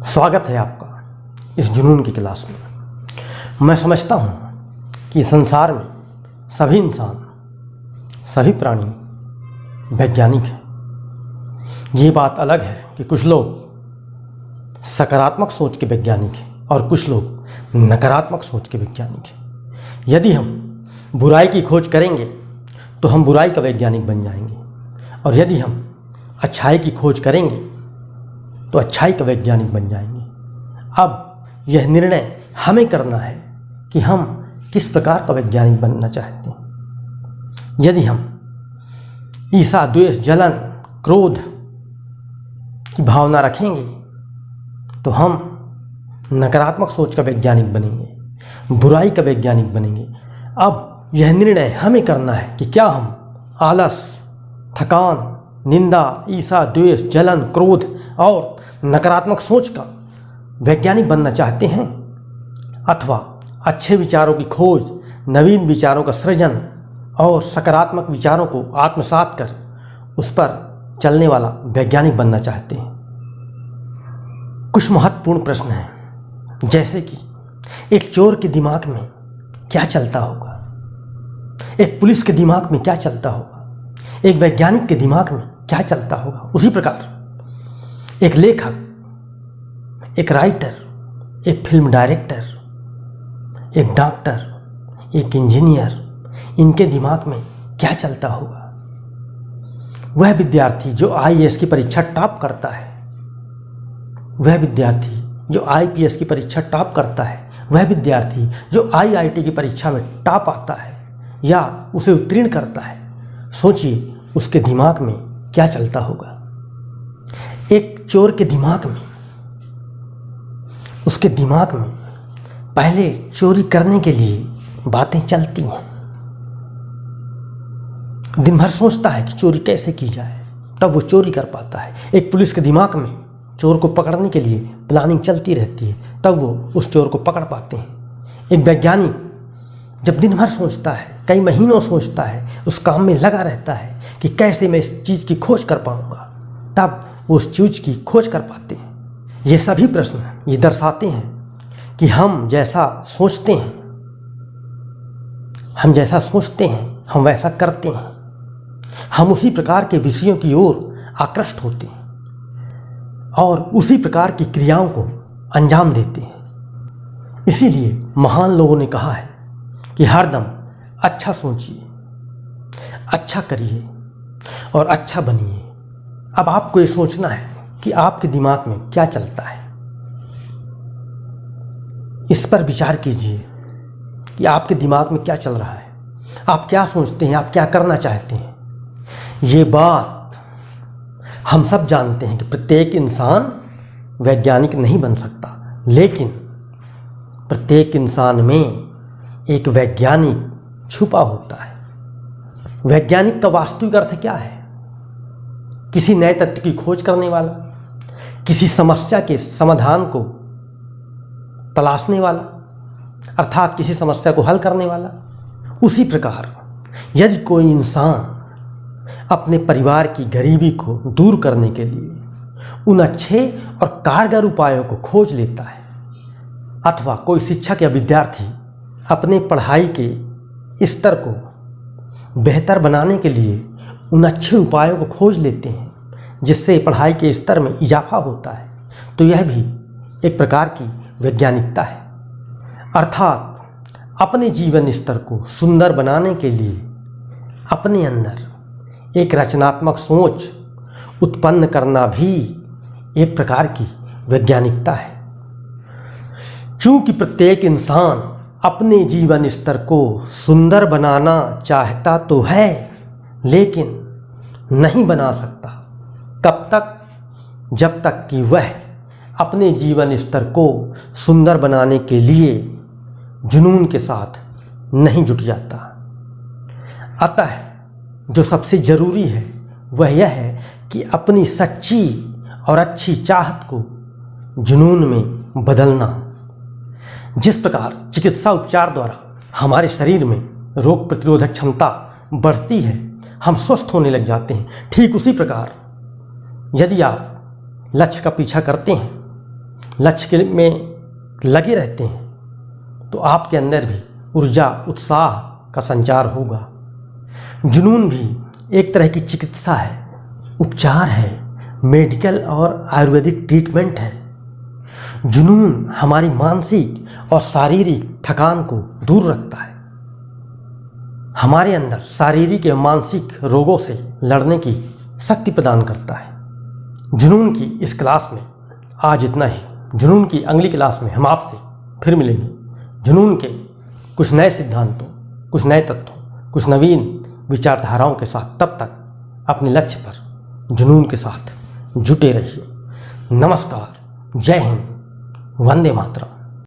स्वागत है आपका इस जुनून की क्लास में। मैं समझता हूँ कि संसार में सभी इंसान, सभी प्राणी वैज्ञानिक हैं। ये बात अलग है कि कुछ लोग सकारात्मक सोच के वैज्ञानिक हैं और कुछ लोग नकारात्मक सोच के वैज्ञानिक हैं। यदि हम बुराई की खोज करेंगे तो हम बुराई का वैज्ञानिक बन जाएंगे, और यदि हम अच्छाई की खोज करेंगे तो अच्छाई का वैज्ञानिक बन जाएंगे। अब यह निर्णय हमें करना है कि हम किस प्रकार का वैज्ञानिक बनना चाहते हैं। यदि हम ईर्ष्या, द्वेष, जलन, क्रोध की भावना रखेंगे तो हम नकारात्मक सोच का वैज्ञानिक बनेंगे, बुराई का वैज्ञानिक बनेंगे। अब यह निर्णय हमें करना है कि क्या हम आलस, थकान, निंदा, ईर्ष्या, द्वेष, जलन, क्रोध और नकारात्मक सोच का वैज्ञानिक बनना चाहते हैं, अथवा अच्छे विचारों की खोज, नवीन विचारों का सृजन और सकारात्मक विचारों को आत्मसात कर उस पर चलने वाला वैज्ञानिक बनना चाहते हैं। कुछ महत्वपूर्ण प्रश्न हैं, जैसे कि एक चोर के दिमाग में क्या चलता होगा, एक पुलिस के दिमाग में क्या चलता होगा, एक वैज्ञानिक के दिमाग में क्या चलता होगा। उसी प्रकार एक लेखक, एक राइटर, एक फिल्म डायरेक्टर, एक डॉक्टर, एक इंजीनियर, इनके दिमाग में क्या चलता होगा। वह विद्यार्थी जो आईएएस की परीक्षा टॉप करता है, वह विद्यार्थी जो आईपीएस की परीक्षा टॉप करता है, वह विद्यार्थी जो आईआईटी की परीक्षा में टॉप आता है या उसे उत्तीर्ण करता है, सोचिए उसके दिमाग में क्या चलता होगा। एक चोर के दिमाग में, उसके दिमाग में पहले चोरी करने के लिए बातें चलती हैं। दिन भर सोचता है कि चोरी कैसे की जाए, तब वो चोरी कर पाता है। एक पुलिस के दिमाग में चोर को पकड़ने के लिए प्लानिंग चलती रहती है, तब वो उस चोर को पकड़ पाते हैं। एक वैज्ञानिक जब दिन भर सोचता है, कई महीनों सोचता है, उस काम में लगा रहता है कि कैसे मैं इस चीज़ की खोज कर पाऊंगा, तब वो उस चीज़ की खोज कर पाते हैं। ये सभी प्रश्न ये दर्शाते हैं कि हम जैसा सोचते हैं, हम वैसा करते हैं। हम उसी प्रकार के विषयों की ओर आकृष्ट होते हैं और उसी प्रकार की क्रियाओं को अंजाम देते हैं। इसीलिए महान लोगों ने कहा है कि हरदम अच्छा सोचिए, अच्छा करिए और अच्छा बनिए। अब आपको ये सोचना है कि आपके दिमाग में क्या चलता है। इस पर विचार कीजिए कि आपके दिमाग में क्या चल रहा है, आप क्या सोचते हैं, आप क्या करना चाहते हैं। ये बात हम सब जानते हैं कि प्रत्येक इंसान वैज्ञानिक नहीं बन सकता, लेकिन प्रत्येक इंसान में एक वैज्ञानिक छुपा होता है। वैज्ञानिक का वास्तविक अर्थ क्या है? किसी नए तथ्य की खोज करने वाला, किसी समस्या के समाधान को तलाशने वाला, अर्थात किसी समस्या को हल करने वाला। उसी प्रकार यदि कोई इंसान अपने परिवार की गरीबी को दूर करने के लिए उन अच्छे और कारगर उपायों को खोज लेता है, अथवा कोई शिक्षक या विद्यार्थी अपने पढ़ाई के स्तर को बेहतर बनाने के लिए उन अच्छे उपायों को खोज लेते हैं जिससे पढ़ाई के स्तर में इजाफा होता है, तो यह भी एक प्रकार की वैज्ञानिकता है। अर्थात अपने जीवन स्तर को सुंदर बनाने के लिए अपने अंदर एक रचनात्मक सोच उत्पन्न करना भी एक प्रकार की वैज्ञानिकता है। चूँकि प्रत्येक इंसान अपने जीवन स्तर को सुंदर बनाना चाहता तो है, लेकिन नहीं बना सकता। कब तक? जब तक कि वह अपने जीवन स्तर को सुंदर बनाने के लिए जुनून के साथ नहीं जुट जाता। अतः जो सबसे ज़रूरी है वह यह है कि अपनी सच्ची और अच्छी चाहत को जुनून में बदलना। जिस प्रकार चिकित्सा उपचार द्वारा हमारे शरीर में रोग प्रतिरोधक क्षमता बढ़ती है, हम स्वस्थ होने लग जाते हैं, ठीक उसी प्रकार यदि आप लक्ष्य का पीछा करते हैं लक्ष्य में लगे रहते हैं तो आपके अंदर भी ऊर्जा उत्साह का संचार होगा। जुनून भी एक तरह की चिकित्सा है, उपचार है, मेडिकल और आयुर्वेदिक ट्रीटमेंट है। जुनून हमारी मानसिक और शारीरिक थकान को दूर रखता है, हमारे अंदर शारीरिक एवं मानसिक रोगों से लड़ने की शक्ति प्रदान करता है। जुनून की इस क्लास में आज इतना ही। जुनून की अगली क्लास में हम आपसे फिर मिलेंगे जुनून के कुछ नए सिद्धांतों, कुछ नए तत्वों, कुछ नवीन विचारधाराओं के साथ। तब तक अपने लक्ष्य पर जुनून के साथ जुटे रहिए। नमस्कार, जय हिंद, वंदे मातरम।